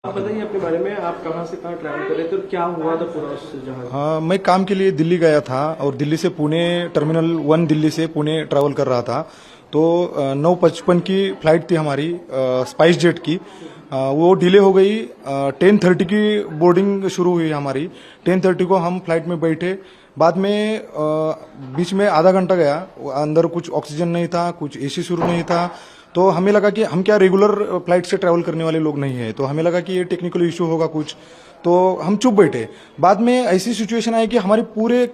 आप बताइए अपने बारे में, आप कहाँ से कहाँ ट्रैवल कर रहे थे और क्या हुआ था पूरा उस जहाज? हाँ, मैं काम के लिए दिल्ली गया था और दिल्ली से पुणे टर्मिनल 1 दिल्ली से पुणे ट्रैवल कर रहा था। तो 9:55 की फ्लाइट थी हमारी स्पाइस जेट की। वो डिले हो गई। 10:30 की बोर्डिंग शुरू हुई हमारी। 10:30 को हम फ्लाइट में बैठे। बाद में बीच में आधा घंटा गया। अंदर कुछ ऑक्सीजन नहीं था, कुछ एसी शुरू नहीं था। तो हमें लगा कि हम क्या रेगुलर फ्लाइट से ट्रैवल करने वाले लोग नहीं है, तो हमें लगा कि ये टेक्निकल इशू होगा कुछ। तो हम चुप बैठे। बाद में ऐसी सिचुएशन आई कि हमारे पूरे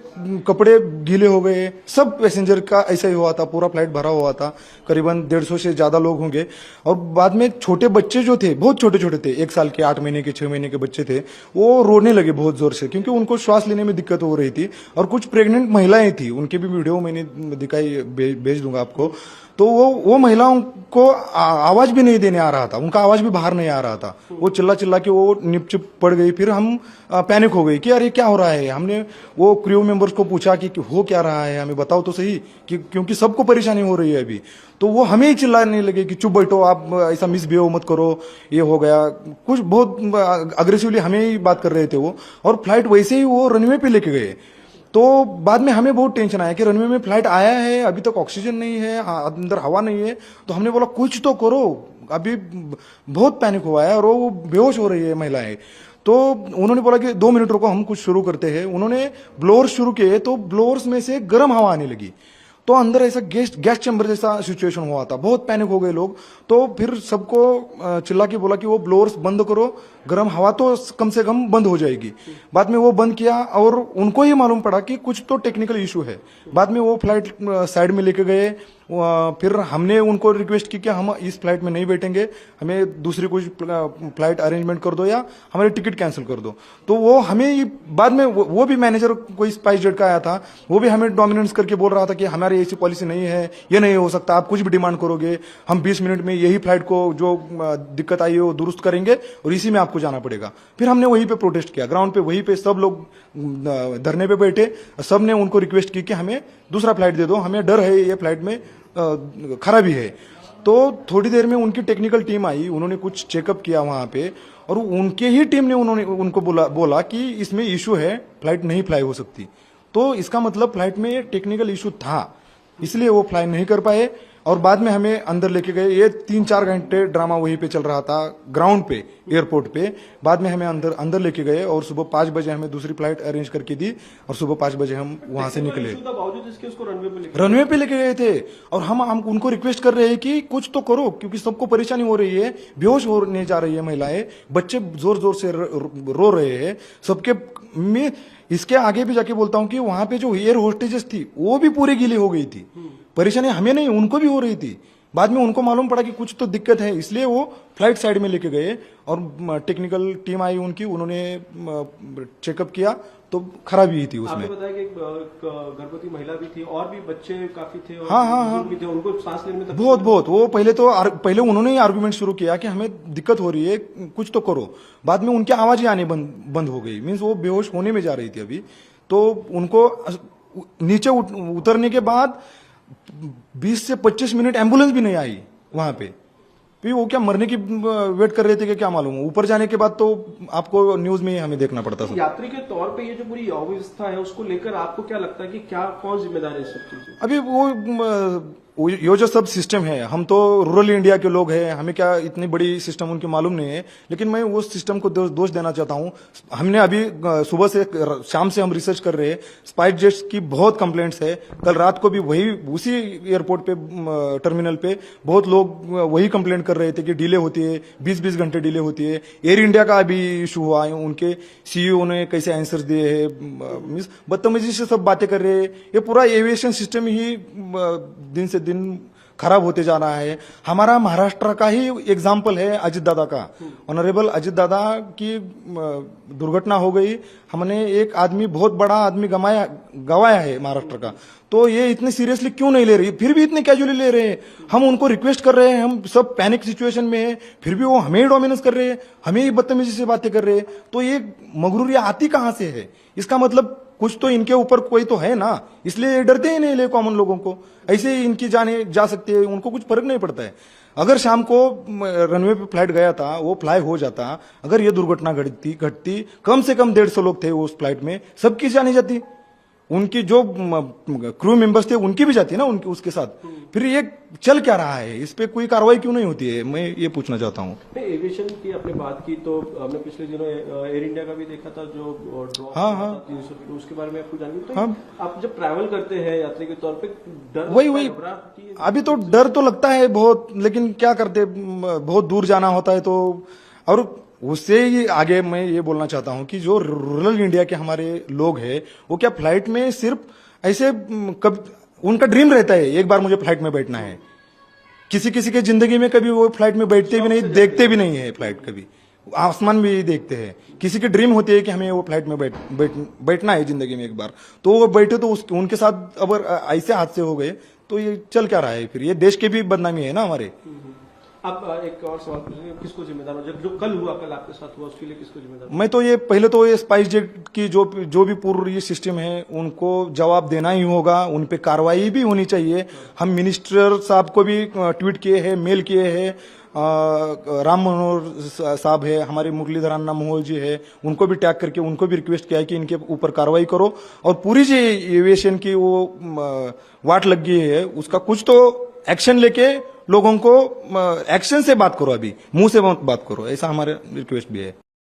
कपड़े गीले हो गए। सब पैसेंजर का ऐसा ही हुआ था, पूरा फ्लाइट भरा हुआ था। करीबन 150 से ज्यादा लोग होंगे। और बाद में छोटे बच्चे जो थे, बहुत छोटे छोटे थे, 1 साल के, 8 महीने के, 6 महीने के बच्चे थे, वो रोने लगे बहुत जोर से, क्योंकि उनको श्वास लेने में दिक्कत हो रही थी। और कुछ प्रेग्नेंट महिलाएं थी, उनकी भी वीडियो मैंने दिखाई, भेज दूंगा आपको। तो वो महिलाओं को आवाज भी नहीं देने आ रहा था, उनका आवाज भी बाहर नहीं आ रहा था। वो चिल्ला चिल्ला के वो निपचिप पड़ गई। फिर हम पैनिक हो गई कि अरे क्या हो रहा है। हमने वो क्रू मेंबर्स को पूछा कि हो क्या रहा है, हमें बताओ तो सही, क्योंकि सबको परेशानी हो रही है अभी। तो वो हमें ही चिल्लाने लगे कि चुप बैठो, आप ऐसा मिसबिहेव मत करो, ये हो गया कुछ। बहुत अग्रेसिवली हमें ही बात कर रहे थे वो। और फ्लाइट वैसे ही वो रनवे पे लेके गए। तो बाद में हमें बहुत टेंशन आया कि रनवे में फ्लाइट आया है, अभी तक ऑक्सीजन नहीं है, अंदर हवा नहीं है। तो हमने बोला कुछ तो करो, अभी बहुत पैनिक हुआ है और वो बेहोश हो रही है महिलाएं। तो उन्होंने बोला कि 2 मिनट रुको, हम कुछ शुरू करते हैं। उन्होंने ब्लोअर्स शुरू किए, तो ब्लोअर्स में से गर्म हवा आने लगी। तो अंदर ऐसा गैस चैम्बर जैसा सिचुएशन हुआ था, बहुत पैनिक हो गए लोग। तो फिर सबको चिल्ला के बोला कि वो ब्लोअर्स बंद करो, गर्म हवा तो कम से कम बंद हो जाएगी। बाद में वो बंद किया और उनको ही मालूम पड़ा कि कुछ तो टेक्निकल इशू है। बाद में वो फ्लाइट साइड में लेके गए। फिर हमने उनको रिक्वेस्ट की कि हम इस फ्लाइट में नहीं बैठेंगे, हमें दूसरी कोई फ्लाइट अरेंजमेंट कर दो या हमारी टिकट कैंसिल कर दो। तो वो हमें बाद में वो भी मैनेजर कोई स्पाइस जेट का आया था, वो भी हमें डोमिनेंस करके बोल रहा था कि हमारी ऐसी पॉलिसी नहीं है, ये नहीं हो सकता, आप कुछ भी डिमांड करोगे, हम 20 मिनट में यही फ्लाइट को जो दिक्कत आई है वो दुरुस्त करेंगे और इसी में आपको जाना पड़ेगा। फिर हमने वहीं पे प्रोटेस्ट किया, ग्राउंड पे वहीं पे सब लोग धरने पे बैठे। सब ने उनको रिक्वेस्ट की कि हमें दूसरा फ्लाइट दे दो, हमें डर है ये फ्लाइट में खराबी है। तो थोड़ी देर में उनकी टेक्निकल टीम आई, उन्होंने कुछ चेकअप किया वहां पे। और उनके ही टीम ने उनको बोला कि इसमें इशू है, फ्लाइट नहीं फ्लाई हो सकती। तो इसका मतलब फ्लाइट में टेक्निकल इशू था, इसलिए वो फ्लाई नहीं कर पाए। और बाद में हमें अंदर लेके गए। ये 3-4 घंटे ड्रामा वहीं पे चल रहा था ग्राउंड पे, एयरपोर्ट पे। बाद में हमें अंदर लेके गए और सुबह 5 बजे हमें दूसरी फ्लाइट अरेंज करके दी और सुबह 5 बजे हम वहां से निकले। रनवे पे लेके गए थे और हम उनको रिक्वेस्ट कर रहे हैं कि कुछ तो करो, क्योंकि सबको परेशानी हो रही है, बेहोश होने जा रही है महिलाएं, बच्चे जोर जोर से रो रहे हैं सबके। मैं इसके आगे भी जाके बोलता हूं कि वहां पे जो एयर होस्टेजेस थी वो भी पूरी गीली हो गई थी। परेशानी हमें नहीं, उनको भी हो रही थी। बाद में उनको मालूम पड़ा कि कुछ तो दिक्कत है, इसलिए वो फ्लाइट साइड में लेके गए और टेक्निकल टीम आई उनकी, उन्होंने चेकअप किया तो खराबी ही थी उसमें। आपने बताया कि एक गर्भवती महिला भी थी और भी बच्चे काफी थे और हाँ, भी थे, उनको सांस लेने में तकलीफ बहुत वो पहले उन्होंने ही आर्गुमेंट शुरू किया कि हमें दिक्कत हो रही है, कुछ तो करो। बाद में उनकी आवाज ही आने बंद हो गई, मीन्स वो बेहोश होने में जा रही थी अभी। तो उनको नीचे उतरने के बाद 20 से 25 मिनट एम्बुलेंस भी नहीं आई वहां पे। फिर वो क्या मरने की वेट कर रहे थे कि क्या मालूम। ऊपर जाने के बाद तो आपको न्यूज में ही हमें देखना पड़ता था। यात्री के तौर पे ये जो पूरी अव्यवस्था है उसको लेकर आपको क्या लगता है कि क्या कौन जिम्मेदार है इस सब चीज? अभी ये जो सब सिस्टम है, हम तो रूरल इंडिया के लोग हैं, हमें क्या इतनी बड़ी सिस्टम उनकी मालूम नहीं है, लेकिन मैं उस सिस्टम को दोष देना चाहता हूं। हमने अभी सुबह से शाम से हम रिसर्च कर रहे हैं, स्पाइस जेट्स की बहुत कंप्लेंट्स है। कल रात को भी उसी एयरपोर्ट पे, टर्मिनल पे बहुत लोग वही कंप्लेंट कर रहे थे कि डिले होती है, 20-20 घंटे डिले होती है। एयर इंडिया का अभी इशू हुआ है, उनके सीईओ ने कैसे आंसर दिए हैं, मीन्स बदतमीजी से सब बातें कर रहे हैं। ये पूरा एविएशन सिस्टम ही दिन से दिन खराब होते जा रहा है। हमारा महाराष्ट्र का ही एग्जाम्पल है अजित दादा का। ऑनरेबल अजित दादा की दुर्घटना हो गई, हमने एक आदमी, बहुत बड़ा आदमी गवाया है महाराष्ट्र का। तो ये इतने सीरियसली क्यों नहीं ले रही, फिर भी इतने कैजुअली ले रहे हैं। हम उनको रिक्वेस्ट कर रहे हैं, हम सब पैनिक सिचुएशन में है, फिर भी वो हमें ही डोमिनेंस कर रहे हैं, हमें ही बदतमीजी से बातें कर रहे हैं। तो ये मगरूरी आती कहां से है? इसका मतलब कुछ तो इनके ऊपर कोई तो है ना, इसलिए ये डरते ही नहीं ले कॉमन लोगों को। ऐसे ही इनकी जाने जा सकती है, उनको कुछ फर्क नहीं पड़ता है। अगर शाम को रनवे पे फ्लाइट गया था, वो फ्लाई हो जाता, अगर ये दुर्घटना घटती, कम से कम 150 लोग थे उस फ्लाइट में, सबकी जानी जाती, उनकी जो क्रू मेंबर्स थे उनकी भी जाती है ना, उनकी उसके साथ। फिर ये चल क्या रहा है, इस पे कोई कार्रवाई क्यों नहीं होती है, मैं ये पूछना चाहता हूँ। एविएशन की आपने बात की तो हमने पिछले दिनों एयर इंडिया का भी देखा था जो ड्रॉप हाँ। 300 किलो, उसके बारे में आपको जानकारी तो हाँ। आप जब ट्रैवल करते हैं यात्री के तौर पे डर वही अभी तो डर तो लगता है बहुत, लेकिन क्या करते, बहुत दूर जाना होता है तो। और उससे ही आगे मैं ये बोलना चाहता हूं कि जो रूरल इंडिया के हमारे लोग हैं, वो क्या फ्लाइट में सिर्फ ऐसे कब उनका ड्रीम रहता है एक बार मुझे फ्लाइट में बैठना है। किसी किसी के जिंदगी में कभी वो फ्लाइट में बैठते भी नहीं, देखते भी नहीं है फ्लाइट, कभी आसमान भी देखते हैं। किसी की ड्रीम होती है कि हमें वो फ्लाइट में बैठना है जिंदगी में एक बार, तो वो बैठे तो उनके साथ अगर ऐसे हादसे हो गए तो ये चल क्या रहा है, फिर ये देश की भी बदनामी है ना हमारे। अब एक और सवाल पूछेंगे, किसको जिम्मेदार हो जो कल हुआ, कल आपके साथ हुआ, उसके लिए किसको जिम्मेदार? मैं तो ये पहले तो ये स्पाइस जेट की जो भी पूर्व ये सिस्टम है उनको जवाब देना ही होगा, उन पे कार्रवाई भी होनी चाहिए। हम मिनिस्टर साहब को भी ट्वीट किए हैं, मेल किए हैं, राम मनोहर साहब है, हमारे मुरलीधर अन्ना मोहोल जी है, उनको भी टैग करके उनको भी रिक्वेस्ट किया है कि इनके ऊपर कार्रवाई करो। और पूरी जो एविएशन की वो वाट लग गई है, उसका कुछ तो एक्शन लेके लोगों को एक्शन से बात करो, अभी मुंह से बात करो, ऐसा हमारा रिक्वेस्ट भी है।